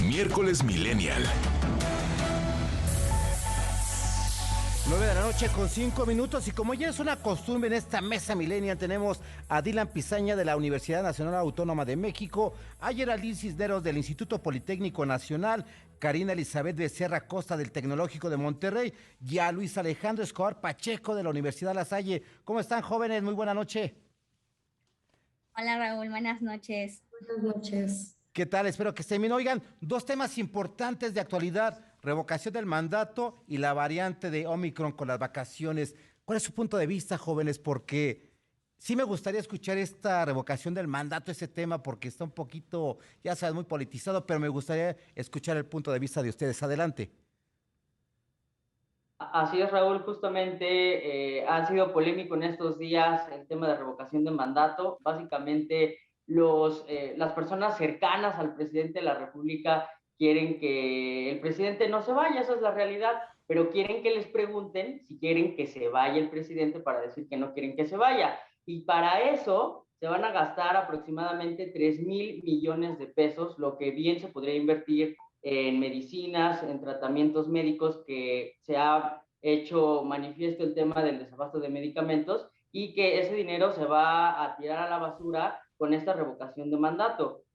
Miércoles Millennial. 9 de la noche con 5 minutos, y como ya es una costumbre en esta mesa millennial, tenemos a Dylan Pizaña de la Universidad Nacional Autónoma de México, a Geraldine Cisneros del Instituto Politécnico Nacional, Karina Elizabeth Becerra Costa del Tecnológico de Monterrey y a Luis Alejandro Escobar Pacheco de la Universidad La Salle. ¿Cómo están, jóvenes? Muy buena noche. Hola Raúl, buenas noches. Buenas noches. ¿Qué tal? Espero que estén bien. Oigan, dos temas importantes de actualidad: revocación del mandato y la variante de Omicron con las vacaciones. ¿Cuál es su punto de vista, jóvenes? Porque sí me gustaría escuchar esta revocación del mandato, ese tema, porque está un poquito, ya sabes, muy politizado, pero me gustaría escuchar el punto de vista de ustedes. Adelante. Así es, Raúl, justamente ha sido polémico en estos días el tema de revocación de mandato. Básicamente, las personas cercanas al presidente de la República quieren que el presidente no se vaya, esa es la realidad, pero quieren que les pregunten si quieren que se vaya el presidente para decir que no quieren que se vaya. Y para eso se van a gastar aproximadamente 3,000 millones de pesos, lo que bien se podría invertir en medicinas, en tratamientos médicos, que se ha hecho manifiesto el tema del desabasto de medicamentos, y que ese dinero se va a tirar a la basura con esta revocación de mandato.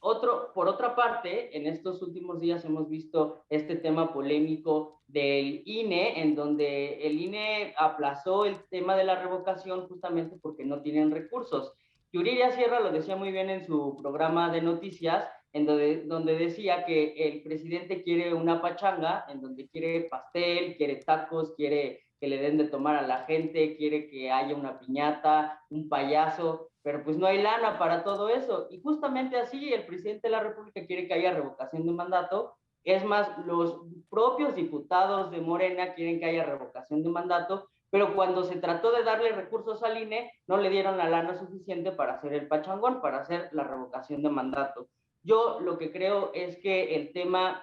Por otra parte, en estos últimos días hemos visto este tema polémico del INE, en donde el INE aplazó el tema de la revocación justamente porque no tienen recursos. Yuridia Sierra lo decía muy bien en su programa de noticias, donde decía que el presidente quiere una pachanga, en donde quiere pastel, quiere tacos, quiere que le den de tomar a la gente, quiere que haya una piñata, un payaso, pero pues no hay lana para todo eso. Y justamente así el presidente de la República quiere que haya revocación de mandato. Es más, los propios diputados de Morena quieren que haya revocación de mandato, pero cuando se trató de darle recursos al INE, no le dieron la lana suficiente para hacer el pachangón, para hacer la revocación de mandato. Yo lo que creo es que el tema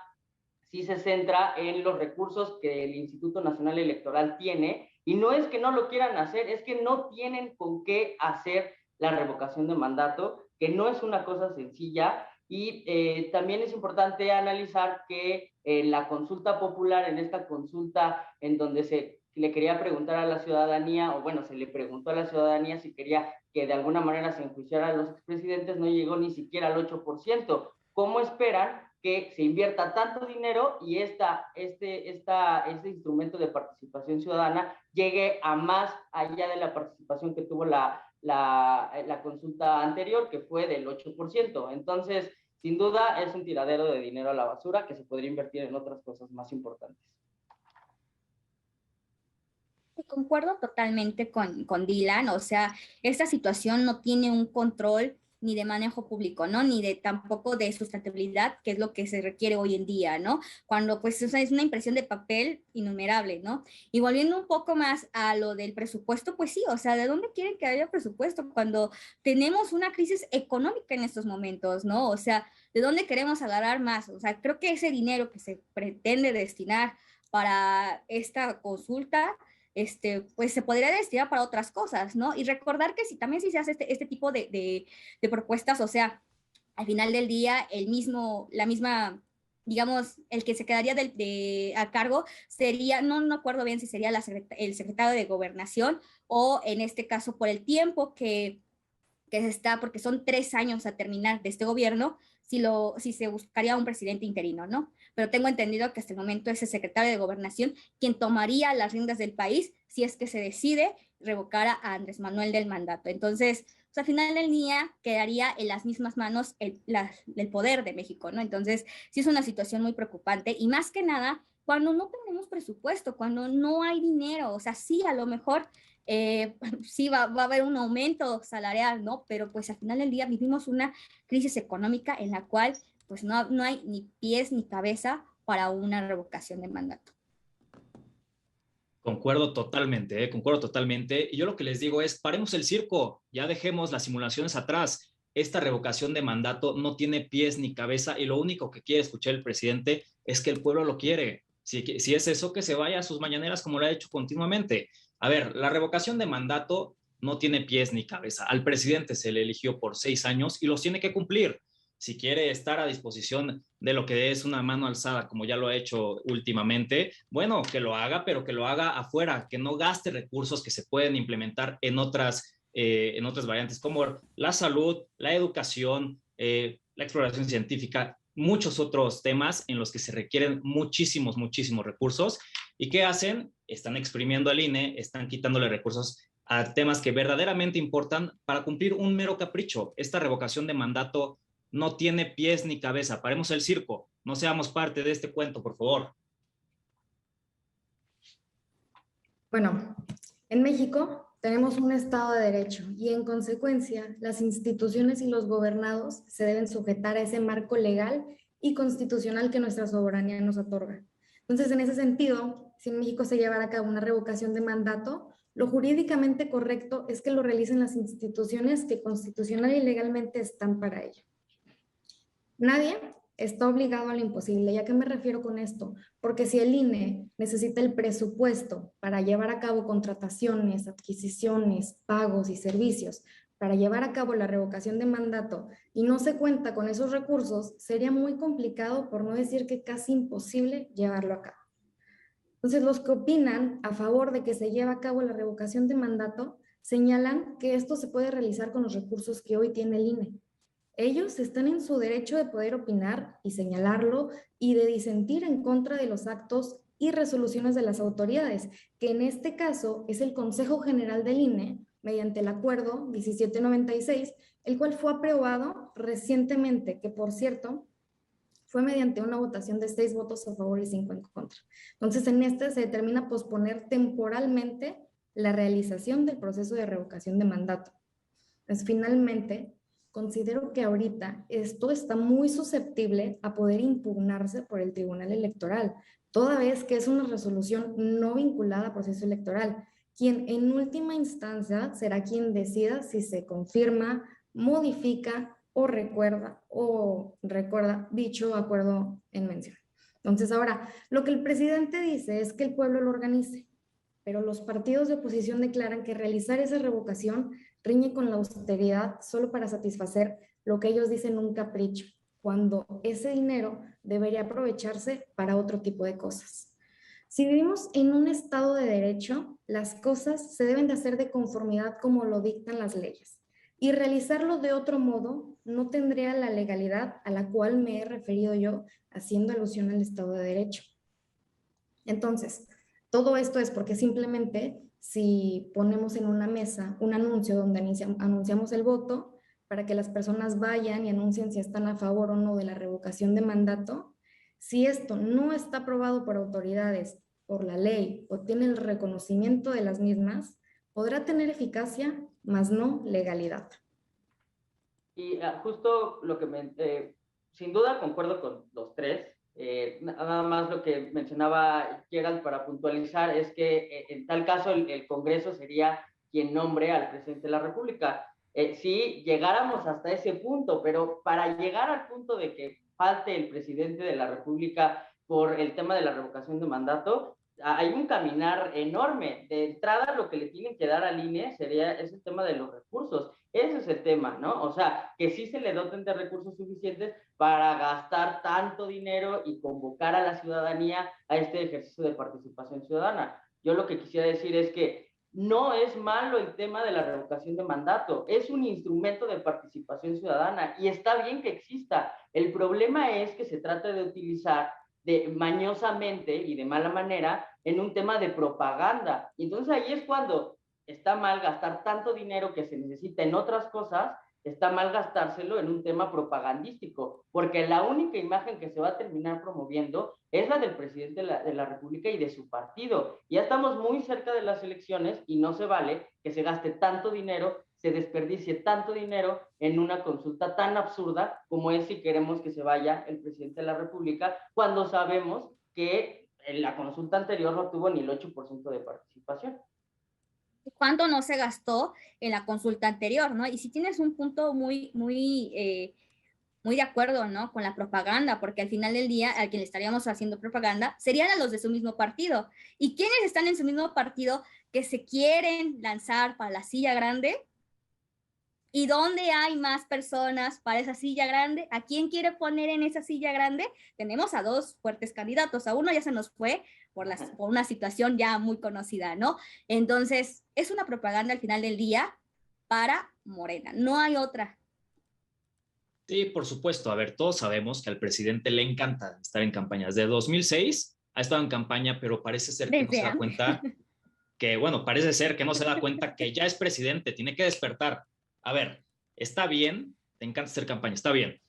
sí se centra en los recursos que el Instituto Nacional Electoral tiene, y no es que no lo quieran hacer, es que no tienen con qué hacer la revocación de mandato, que no es una cosa sencilla. Y también es importante analizar que la consulta popular, en esta consulta en donde se le quería preguntar a la ciudadanía, o bueno, se le preguntó a la ciudadanía si quería que de alguna manera se enjuiciara a los expresidentes, no llegó ni siquiera al 8%. ¿Cómo esperan que se invierta tanto dinero y este instrumento de participación ciudadana llegue a más allá de la participación que tuvo la consulta anterior, que fue del 8%? Entonces, sin duda, es un tiradero de dinero a la basura que se podría invertir en otras cosas más importantes. Concuerdo totalmente con Dylan, o sea, esta situación no tiene un control ni de manejo público, ¿no? Ni de tampoco de sustentabilidad, que es lo que se requiere hoy en día, ¿no? Cuando pues o sea, es una impresión de papel innumerable, ¿no? Y volviendo un poco más a lo del presupuesto, pues sí, o sea, ¿de dónde quieren que haya presupuesto cuando tenemos una crisis económica en estos momentos, ¿no? O sea, ¿de dónde queremos agarrar más? O sea, creo que ese dinero que se pretende destinar para esta consulta, pues se podría destinar para otras cosas, ¿no? Y recordar que si también si se hace este tipo de propuestas, o sea, al final del día, la misma, digamos, el que se quedaría a cargo sería, no me acuerdo bien si sería el secretario de Gobernación, o en este caso por el tiempo que se está, porque son 3 años a terminar de este gobierno, si se buscaría un presidente interino, ¿no? Pero tengo entendido que hasta el momento es el secretario de Gobernación quien tomaría las riendas del país si es que se decide revocar a Andrés Manuel del mandato. Entonces, pues, al final del día quedaría en las mismas manos el poder de México, ¿no? Entonces, sí es una situación muy preocupante, y más que nada cuando no tenemos presupuesto, cuando no hay dinero. O sea, sí, a lo mejor sí va a haber un aumento salarial, ¿no? Pero pues al final del día vivimos una crisis económica en la cual pues no hay ni pies ni cabeza para una revocación de mandato. Concuerdo totalmente, concuerdo totalmente. Y yo lo que les digo es, paremos el circo, ya dejemos las simulaciones atrás. Esta revocación de mandato no tiene pies ni cabeza, y lo único que quiere escuchar el presidente es que el pueblo lo quiere. Si es eso, que se vaya a sus mañaneras como lo ha hecho continuamente. A ver, la revocación de mandato no tiene pies ni cabeza. Al presidente se le eligió por 6 años y los tiene que cumplir. si quiere estar a disposición de lo que es una mano alzada, como ya lo ha hecho últimamente, bueno, que lo haga, pero que lo haga afuera, que no gaste recursos que se pueden implementar en otras variantes, como la salud, la educación, la exploración científica, muchos otros temas en los que se requieren muchísimos recursos. ¿Y qué hacen? Están exprimiendo al INE, están quitándole recursos a temas que verdaderamente importan para cumplir un mero capricho. Esta revocación de mandato no tiene pies ni cabeza. Paremos el circo. No seamos parte de este cuento, por favor. Bueno, en México tenemos un Estado de Derecho y en consecuencia las instituciones y los gobernados se deben sujetar a ese marco legal y constitucional que nuestra soberanía nos otorga. Entonces, en ese sentido, si en México se llevara a cabo una revocación de mandato, lo jurídicamente correcto es que lo realicen las instituciones que constitucional y legalmente están para ello. Nadie está obligado a lo imposible. ¿Y a qué me refiero con esto? Porque si el INE necesita el presupuesto para llevar a cabo contrataciones, adquisiciones, pagos y servicios, para llevar a cabo la revocación de mandato y no se cuenta con esos recursos, sería muy complicado, por no decir que casi imposible, llevarlo a cabo. Entonces, los que opinan a favor de que se lleve a cabo la revocación de mandato señalan que esto se puede realizar con los recursos que hoy tiene el INE. Ellos están en su derecho de poder opinar y señalarlo y de disentir en contra de los actos y resoluciones de las autoridades, que en este caso es el Consejo General del INE, mediante el Acuerdo 1796, el cual fue aprobado recientemente, que por cierto, fue mediante una votación de 6 votos a favor y 5 en contra. Entonces, en este se determina posponer temporalmente la realización del proceso de revocación de mandato. Entonces, finalmente, considero que ahorita esto está muy susceptible a poder impugnarse por el Tribunal Electoral, toda vez que es una resolución no vinculada a proceso electoral, quien en última instancia será quien decida si se confirma, modifica o recuerda dicho acuerdo en mención. Entonces ahora, lo que el presidente dice es que el pueblo lo organice, pero los partidos de oposición declaran que realizar esa revocación riñe con la austeridad solo para satisfacer lo que ellos dicen un capricho, cuando ese dinero debería aprovecharse para otro tipo de cosas. Si vivimos en un estado de derecho, las cosas se deben de hacer de conformidad como lo dictan las leyes. Y realizarlo de otro modo no tendría la legalidad a la cual me he referido yo, haciendo alusión al Estado de Derecho. Entonces, todo esto es porque simplemente si ponemos en una mesa un anuncio donde anunciamos el voto para que las personas vayan y anuncien si están a favor o no de la revocación de mandato, si esto no está aprobado por autoridades, por la ley o tiene el reconocimiento de las mismas, podrá tener eficacia, mas no legalidad. Y justo lo que sin duda concuerdo con los tres. Nada más lo que mencionaba Gerald para puntualizar es que en tal caso el Congreso sería quien nombre al presidente de la República. Si llegáramos hasta ese punto, pero para llegar al punto de que falte el presidente de la República por el tema de la revocación de mandato, hay un caminar enorme. De entrada, lo que le tienen que dar al INE sería ese tema de los recursos. Ese es el tema, ¿no? O sea, que sí se le doten de recursos suficientes para gastar tanto dinero y convocar a la ciudadanía a este ejercicio de participación ciudadana. Yo lo que quisiera decir es que no es malo el tema de la revocación de mandato, es un instrumento de participación ciudadana y está bien que exista. El problema es que se trata de utilizar mañosamente y de mala manera en un tema de propaganda. Y entonces ahí es cuando está mal gastar tanto dinero que se necesita en otras cosas, está mal gastárselo en un tema propagandístico, porque la única imagen que se va a terminar promoviendo es la del presidente de la República y de su partido. Ya estamos muy cerca de las elecciones y no se vale que se gaste tanto dinero, se desperdicie tanto dinero en una consulta tan absurda como es si queremos que se vaya el presidente de la República, cuando sabemos que en la consulta anterior no tuvo ni el 8% de participación. ¿Cuánto no se gastó en la consulta anterior, no? Y si tienes un punto muy de acuerdo, ¿no? Con la propaganda, porque al final del día, al que le estaríamos haciendo propaganda, serían a los de su mismo partido. ¿Y quiénes están en su mismo partido que se quieren lanzar para la silla grande? ¿Y dónde hay más personas para esa silla grande? ¿A quién quiere poner en esa silla grande? Tenemos a dos fuertes candidatos. A uno ya se nos fue por una situación ya muy conocida, ¿no? Entonces, es una propaganda al final del día para Morena. No hay otra. Sí, por supuesto. A ver, todos sabemos que al presidente le encanta estar en campañas. Desde 2006 ha estado en campaña, pero parece ser que no se da cuenta parece ser que no se da cuenta que ya es presidente, tiene que despertar. A ver, está bien, te encanta hacer campaña, está bien,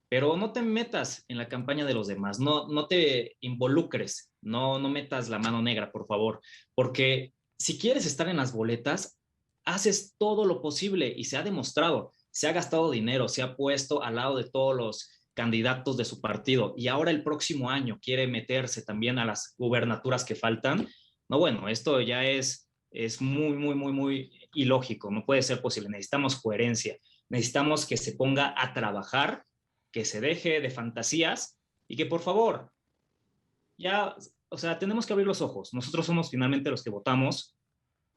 pero no te metas en la campaña de los demás, no te involucres, no metas la mano negra, por favor, porque si quieres estar en las boletas, haces todo lo posible y se ha demostrado, se ha gastado dinero, se ha puesto al lado de todos los candidatos de su partido y ahora el próximo año quiere meterse también a las gubernaturas que faltan. No, bueno, esto ya es muy ilógico, no puede ser posible. Necesitamos coherencia, necesitamos que se ponga a trabajar, que se deje de fantasías y que por favor, ya, o sea, tenemos que abrir los ojos. Nosotros somos finalmente los que votamos,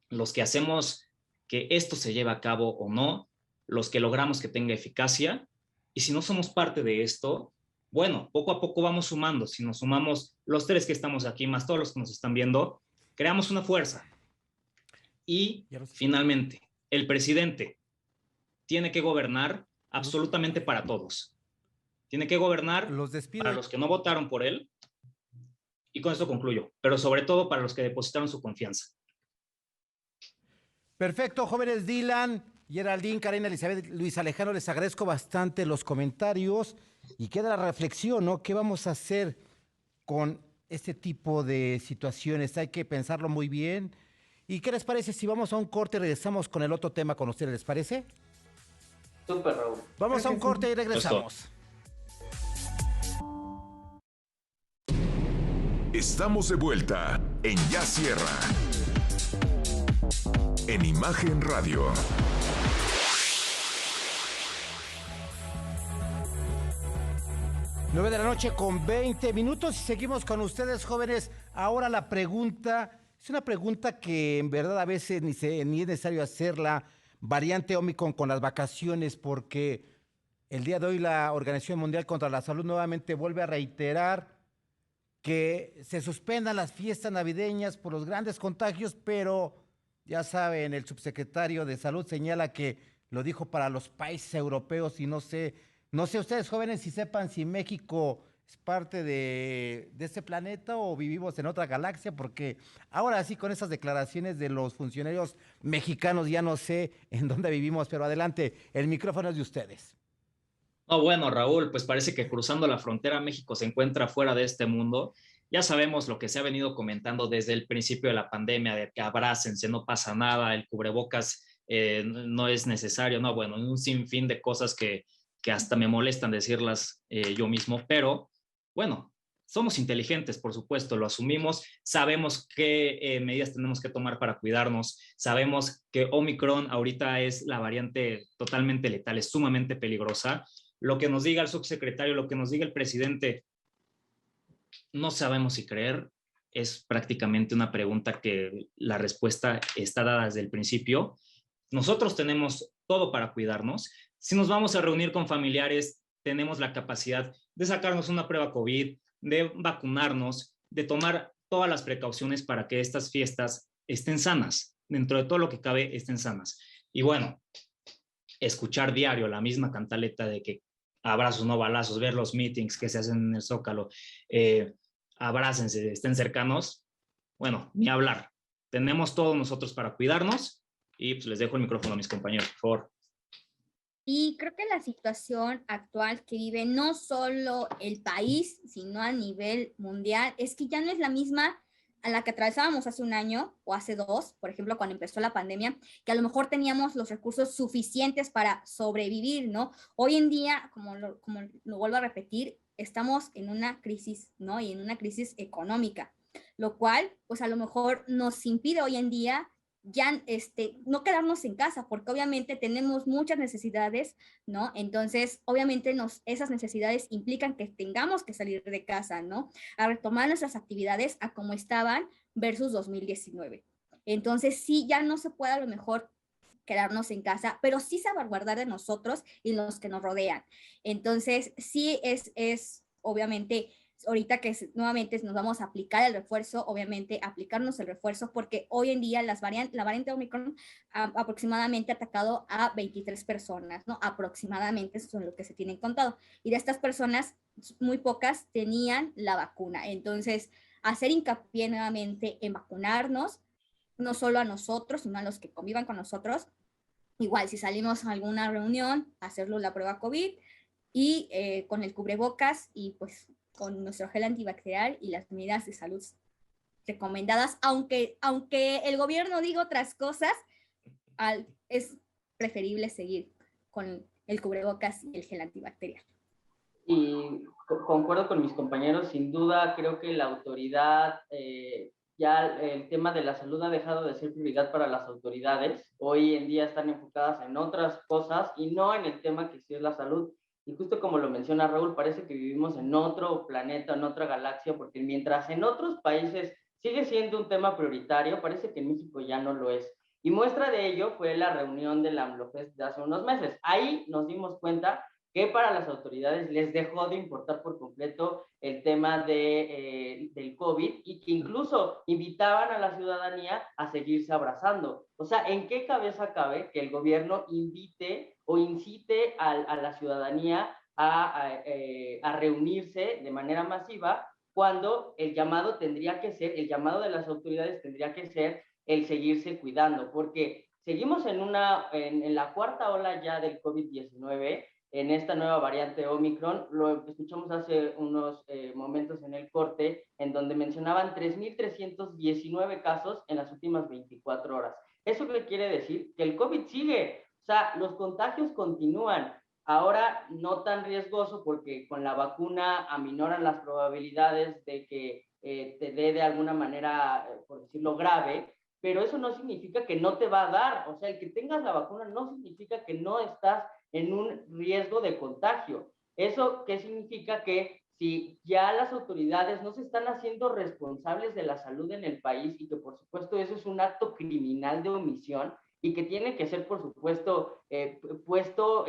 los que hacemos que esto se lleve a cabo o no, los que logramos que tenga eficacia. Y si no somos parte de esto, bueno, poco a poco vamos sumando. Si nos sumamos los tres que estamos aquí, más todos los que nos están viendo, creamos una fuerza. Y finalmente, el presidente tiene que gobernar absolutamente para todos. Tiene que gobernar para los que no votaron por él. Y con esto concluyo, pero sobre todo para los que depositaron su confianza. Perfecto, jóvenes. Dylan, Geraldine, Karina, Elizabeth, Luis Alejandro, les agradezco bastante los comentarios y queda la reflexión, ¿no? ¿Qué vamos a hacer con este tipo de situaciones? Hay que pensarlo muy bien. ¿Y qué les parece si vamos a un corte y regresamos con el otro tema con ustedes? ¿Les parece? Súper, Raúl. Vamos a un corte y regresamos. Estamos de vuelta en Ya Sierra. En Imagen Radio. Nueve de la noche con 20 minutos y seguimos con ustedes, jóvenes. Ahora la pregunta, es una pregunta que en verdad a veces ni es necesario hacerla. Variante Omicron con las vacaciones, porque el día de hoy la Organización Mundial contra la Salud nuevamente vuelve a reiterar que se suspendan las fiestas navideñas por los grandes contagios, pero ya saben, el subsecretario de Salud señala que lo dijo para los países europeos y no sé ustedes jóvenes si sepan si México es parte de este planeta o vivimos en otra galaxia, porque ahora sí con esas declaraciones de los funcionarios mexicanos ya no sé en dónde vivimos, pero adelante, el micrófono es de ustedes. No, bueno, Raúl, pues parece que cruzando la frontera México se encuentra fuera de este mundo. Ya sabemos lo que se ha venido comentando desde el principio de la pandemia, de que abrácense, no pasa nada, el cubrebocas no es necesario, no, bueno, un sinfín de cosas que hasta me molestan decirlas yo mismo, pero bueno, somos inteligentes, por supuesto, lo asumimos, sabemos qué medidas tenemos que tomar para cuidarnos, sabemos que Omicron ahorita es la variante totalmente letal, es sumamente peligrosa. Lo que nos diga el subsecretario, lo que nos diga el presidente, no sabemos si creer. Es prácticamente una pregunta que la respuesta está dada desde el principio. Nosotros tenemos todo para cuidarnos. Si nos vamos a reunir con familiares, tenemos la capacidad de sacarnos una prueba COVID, de vacunarnos, de tomar todas las precauciones para que estas fiestas estén sanas, dentro de todo lo que cabe estén sanas. Y bueno, escuchar diario la misma cantaleta de que abrazos, no balazos, ver los meetings que se hacen en el Zócalo, abrácense, estén cercanos, bueno, ni hablar. Tenemos todos nosotros para cuidarnos y pues les dejo el micrófono a mis compañeros, por favor. Y creo que la situación actual que vive no solo el país, sino a nivel mundial, es que ya no es la misma a la que atravesábamos hace un año o hace dos, por ejemplo, cuando empezó la pandemia, que a lo mejor teníamos los recursos suficientes para sobrevivir, ¿no? Hoy en día, como lo vuelvo a repetir, estamos en una crisis, ¿no? Y en una crisis económica, lo cual, pues a lo mejor nos impide hoy en día ya no quedarnos en casa, porque obviamente tenemos muchas necesidades, ¿no? Entonces, obviamente esas necesidades implican que tengamos que salir de casa, ¿no? A retomar nuestras actividades a como estaban versus 2019. Entonces, sí, ya no se puede a lo mejor quedarnos en casa, pero sí salvaguardar de nosotros y los que nos rodean. Entonces, sí es obviamente, ahorita que nuevamente nos vamos a aplicar el refuerzo, obviamente aplicarnos el refuerzo, porque hoy en día la variante Omicron aproximadamente ha atacado a 23 personas, ¿no? Aproximadamente, eso es lo que se tienen contado. Y de estas personas, muy pocas tenían la vacuna. Entonces, hacer hincapié nuevamente en vacunarnos, no solo a nosotros, sino a los que convivan con nosotros. Igual, si salimos a alguna reunión, hacerlo la prueba COVID y con el cubrebocas y pues con nuestro gel antibacterial y las medidas de salud recomendadas, aunque el gobierno diga otras cosas, es preferible seguir con el cubrebocas y el gel antibacterial. Y concuerdo con mis compañeros, sin duda creo que la autoridad, ya el tema de la salud ha dejado de ser prioridad para las autoridades. Hoy en día están enfocadas en otras cosas y no en el tema que sí es la salud. Y justo como lo menciona Raúl, parece que vivimos en otro planeta, en otra galaxia, porque mientras en otros países sigue siendo un tema prioritario, parece que en México ya no lo es. Y muestra de ello fue la reunión del AMLOFest de hace unos meses. Ahí nos dimos cuenta que para las autoridades les dejó de importar por completo el tema del COVID y que incluso invitaban a la ciudadanía a seguirse abrazando. O sea, ¿en qué cabeza cabe que el gobierno invite o incite a la ciudadanía a reunirse de manera masiva cuando el llamado tendría que ser, el llamado de las autoridades tendría que ser el seguirse cuidando? Porque seguimos en la cuarta ola ya del COVID-19, en esta nueva variante Omicron. Lo escuchamos hace unos momentos en el corte, en donde mencionaban 3.319 casos en las últimas 24 horas. ¿Eso qué quiere decir? Que el COVID sigue, o sea, los contagios continúan. Ahora no tan riesgoso porque con la vacuna aminoran las probabilidades de que te dé de alguna manera, por decirlo, grave, pero eso no significa que no te va a dar. O sea, el que tengas la vacuna no significa que no estás en un riesgo de contagio. ¿Eso qué significa? Que si ya las autoridades no se están haciendo responsables de la salud en el país y que por supuesto eso es un acto criminal de omisión y que tiene que ser por supuesto puesto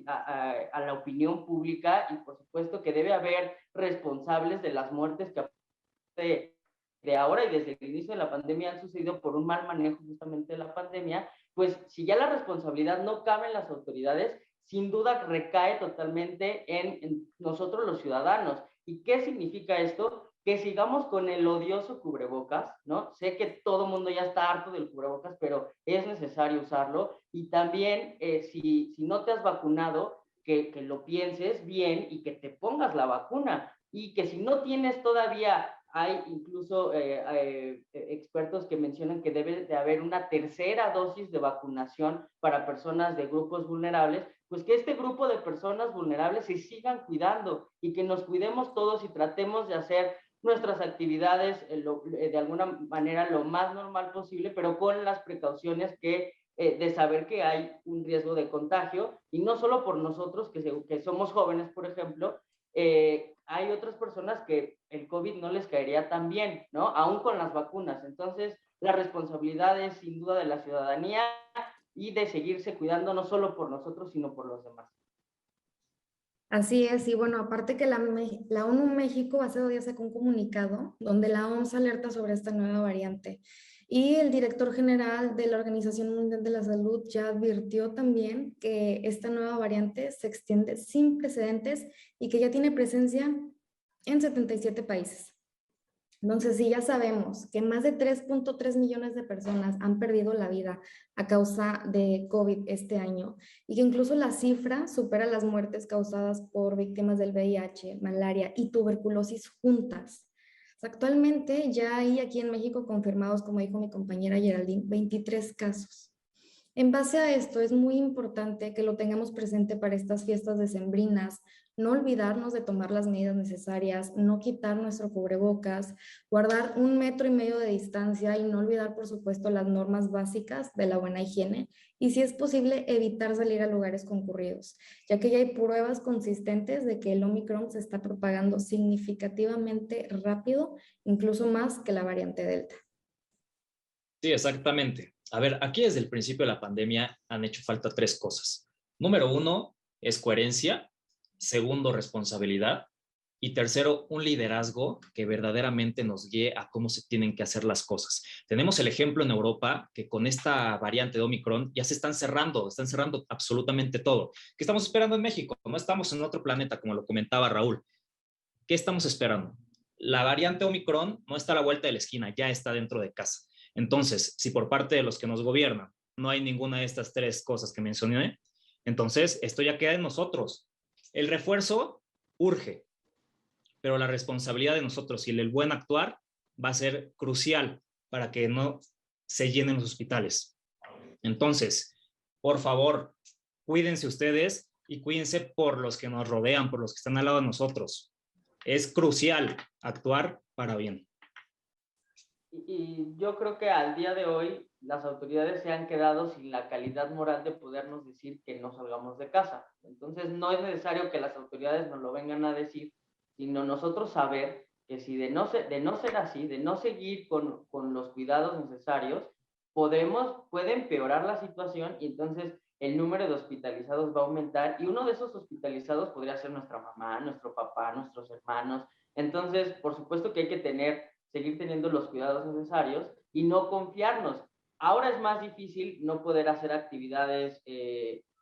a la opinión pública, y por supuesto que debe haber responsables de las muertes que de ahora y desde el inicio de la pandemia han sucedido por un mal manejo justamente de la pandemia. Pues si ya la responsabilidad no cabe en las autoridades, sin duda recae totalmente en nosotros los ciudadanos. ¿Y qué significa esto? Que sigamos con el odioso cubrebocas, ¿no? Sé que todo el mundo ya está harto del cubrebocas, pero es necesario usarlo. Y también, si no te has vacunado, que lo pienses bien y que te pongas la vacuna. Y que si no tienes todavía, hay incluso expertos que mencionan que debe de haber una tercera dosis de vacunación para personas de grupos vulnerables, pues que este grupo de personas vulnerables se sigan cuidando y que nos cuidemos todos y tratemos de hacer nuestras actividades de alguna manera lo más normal posible, pero con las precauciones de saber que hay un riesgo de contagio, y no solo por nosotros que somos jóvenes, por ejemplo. Hay otras personas que el COVID no les caería tan bien, ¿no? Aún con las vacunas. Entonces, la responsabilidad es sin duda de la ciudadanía y de seguirse cuidando no solo por nosotros, sino por los demás. Así es, y bueno, aparte que la ONU México hace 2 días sacó un comunicado donde la OMS alerta sobre esta nueva variante. Y el director general de la Organización Mundial de la Salud ya advirtió también que esta nueva variante se extiende sin precedentes y que ya tiene presencia en 77 países. Entonces, si ya sabemos que más de 3.3 millones de personas han perdido la vida a causa de COVID este año y que incluso la cifra supera las muertes causadas por víctimas del VIH, malaria y tuberculosis juntas. Actualmente ya hay aquí en México confirmados, como dijo mi compañera Geraldine, 23 casos. En base a esto, es muy importante que lo tengamos presente para estas fiestas decembrinas, no olvidarnos de tomar las medidas necesarias, no quitar nuestro cubrebocas, guardar 1,5 metros de distancia y no olvidar, por supuesto, las normas básicas de la buena higiene y, si es posible, evitar salir a lugares concurridos, ya que ya hay pruebas consistentes de que el Omicron se está propagando significativamente rápido, incluso más que la variante Delta. Sí, exactamente. A ver, aquí desde el principio de la pandemia han hecho falta 3 cosas. Número 1 es coherencia, segundo, responsabilidad, y tercero, un liderazgo que verdaderamente nos guíe a cómo se tienen que hacer las cosas. Tenemos el ejemplo en Europa que con esta variante de Omicron ya se están cerrando absolutamente todo. ¿Qué estamos esperando en México? No estamos en otro planeta, como lo comentaba Raúl. ¿Qué estamos esperando? La variante Omicron no está a la vuelta de la esquina, ya está dentro de casa. Entonces, si por parte de los que nos gobiernan no hay ninguna de estas 3 cosas que mencioné, entonces esto ya queda en nosotros. El refuerzo urge, pero la responsabilidad de nosotros y el buen actuar va a ser crucial para que no se llenen los hospitales. Entonces, por favor, cuídense ustedes y cuídense por los que nos rodean, por los que están al lado de nosotros. Es crucial actuar para bien. Y yo creo que al día de hoy las autoridades se han quedado sin la calidad moral de podernos decir que no salgamos de casa. Entonces no es necesario que las autoridades nos lo vengan a decir, sino nosotros saber que si de no ser así, de no seguir con los cuidados necesarios, puede empeorar la situación y entonces el número de hospitalizados va a aumentar y uno de esos hospitalizados podría ser nuestra mamá, nuestro papá, nuestros hermanos. Entonces, por supuesto que hay que seguir teniendo los cuidados necesarios y no confiarnos. Ahora es más difícil no poder hacer actividades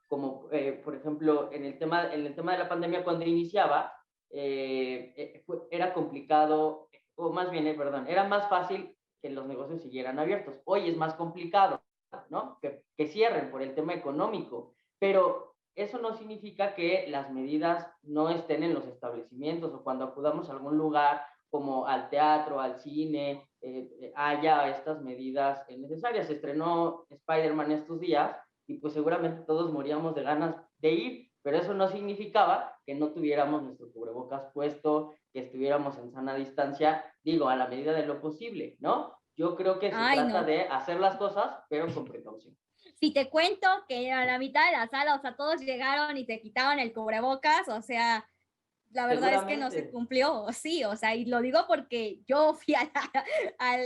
como, por ejemplo, en el tema de la pandemia cuando iniciaba, era complicado, o más bien, perdón, era más fácil que los negocios siguieran abiertos. Hoy es más complicado, ¿no? Que cierren por el tema económico, pero eso no significa que las medidas no estén en los establecimientos o cuando acudamos a algún lugar como al teatro, al cine, haya estas medidas necesarias. Se estrenó Spider-Man estos días y pues seguramente todos moríamos de ganas de ir, pero eso no significaba que no tuviéramos nuestro cubrebocas puesto, que estuviéramos en sana distancia, digo, a la medida de lo posible, ¿no? Yo creo que se trata de hacer las cosas, pero con precaución. Si te cuento que a la mitad de la sala, o sea, todos llegaron y te quitaban el cubrebocas, o sea, la verdad es que no se cumplió, sí, o sea, y lo digo porque yo fui a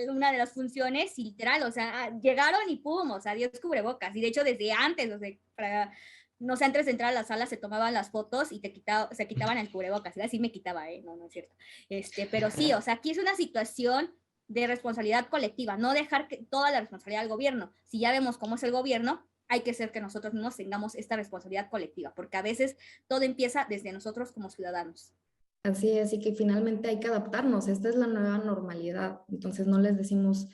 una de las funciones y literal, o sea, llegaron y pum, o sea, Dios cubrebocas, y de hecho desde antes, o sea, no sé, antes de entrar a la sala se tomaban las fotos y se quitaban el cubrebocas, y así me quitaba, no es cierto, pero sí, o sea, aquí es una situación de responsabilidad colectiva, no dejar toda la responsabilidad al gobierno. Si ya vemos cómo es el gobierno, hay que ser que nosotros mismos tengamos esta responsabilidad colectiva, porque a veces todo empieza desde nosotros como ciudadanos. Así es, y que finalmente hay que adaptarnos, esta es la nueva normalidad, entonces no les decimos,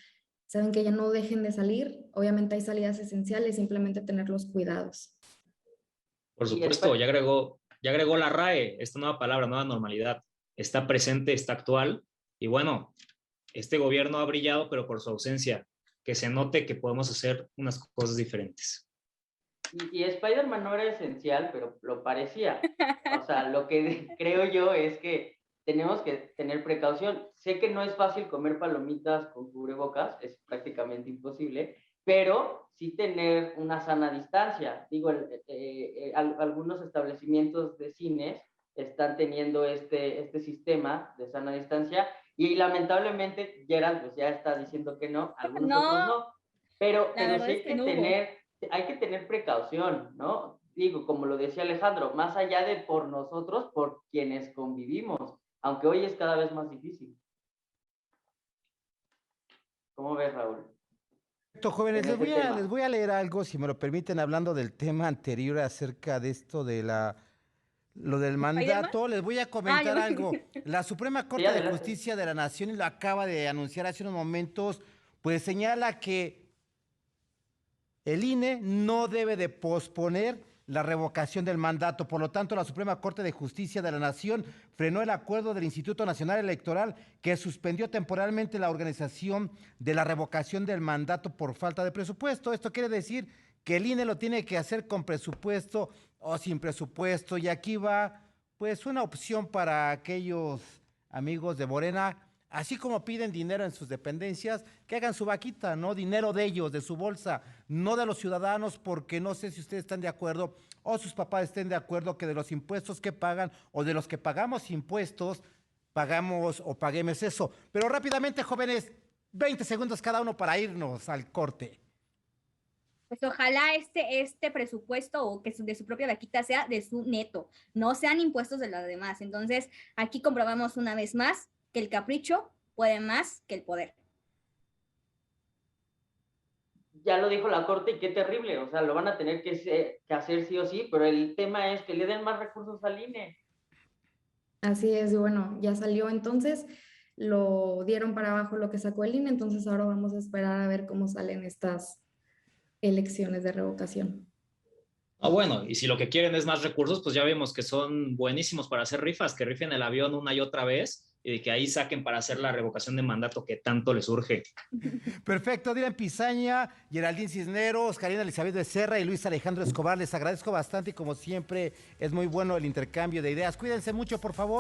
saben que ya no dejen de salir, obviamente hay salidas esenciales, simplemente tener los cuidados. Por supuesto, ya agregó la RAE, esta nueva palabra, nueva normalidad, está presente, está actual, y bueno, este gobierno ha brillado, pero por su ausencia, que se note que podemos hacer unas cosas diferentes. Y Spider-Man no era esencial, pero lo parecía. O sea, lo que creo yo es que tenemos que tener precaución. Sé que no es fácil comer palomitas con cubrebocas, es prácticamente imposible, pero sí tener una sana distancia. Digo, algunos establecimientos de cines están teniendo este sistema de sana distancia y lamentablemente Gerald pues ya está diciendo que no, algunos otros no, pero sí hay que tener precaución, ¿no? Digo, como lo decía Alejandro, más allá de por nosotros, por quienes convivimos, aunque hoy es cada vez más difícil. ¿Cómo ves, Raúl? Perfecto, jóvenes, les voy a leer algo, si me lo permiten, hablando del tema anterior acerca de esto de lo del mandato. Les voy a comentar algo. La Suprema Corte de Justicia de la Nación, y lo acaba de anunciar hace unos momentos, pues señala que el INE no debe de posponer la revocación del mandato. Por lo tanto, la Suprema Corte de Justicia de la Nación frenó el acuerdo del Instituto Nacional Electoral que suspendió temporalmente la organización de la revocación del mandato por falta de presupuesto. Esto quiere decir que el INE lo tiene que hacer con presupuesto o sin presupuesto. Y aquí va, pues, una opción para aquellos amigos de Morena. Así como piden dinero en sus dependencias, que hagan su vaquita, ¿no? Dinero de ellos, de su bolsa, no de los ciudadanos, porque no sé si ustedes están de acuerdo o sus papás estén de acuerdo que de los impuestos que pagan o de los que pagamos impuestos, pagamos o paguemos eso. Pero rápidamente, jóvenes, 20 segundos cada uno para irnos al corte. Pues ojalá este presupuesto o que de su propia vaquita sea de su neto, no sean impuestos de los demás. Entonces, aquí comprobamos una vez más que el capricho puede más que el poder. Ya lo dijo la Corte y qué terrible, o sea, lo van a tener que hacer sí o sí, pero el tema es que le den más recursos al INE. Así es, y bueno, ya salió entonces, lo dieron para abajo lo que sacó el INE, entonces ahora vamos a esperar a ver cómo salen estas elecciones de revocación. Ah, bueno, y si lo que quieren es más recursos, pues ya vemos que son buenísimos para hacer rifas, que rifen el avión una y otra vez y que ahí saquen para hacer la revocación de mandato que tanto les urge. Perfecto, Dylan Pizaña, Geraldine Cisneros, Karina Elizabeth Becerra y Luis Alejandro Escobar. Les agradezco bastante y como siempre es muy bueno el intercambio de ideas. Cuídense mucho, por favor.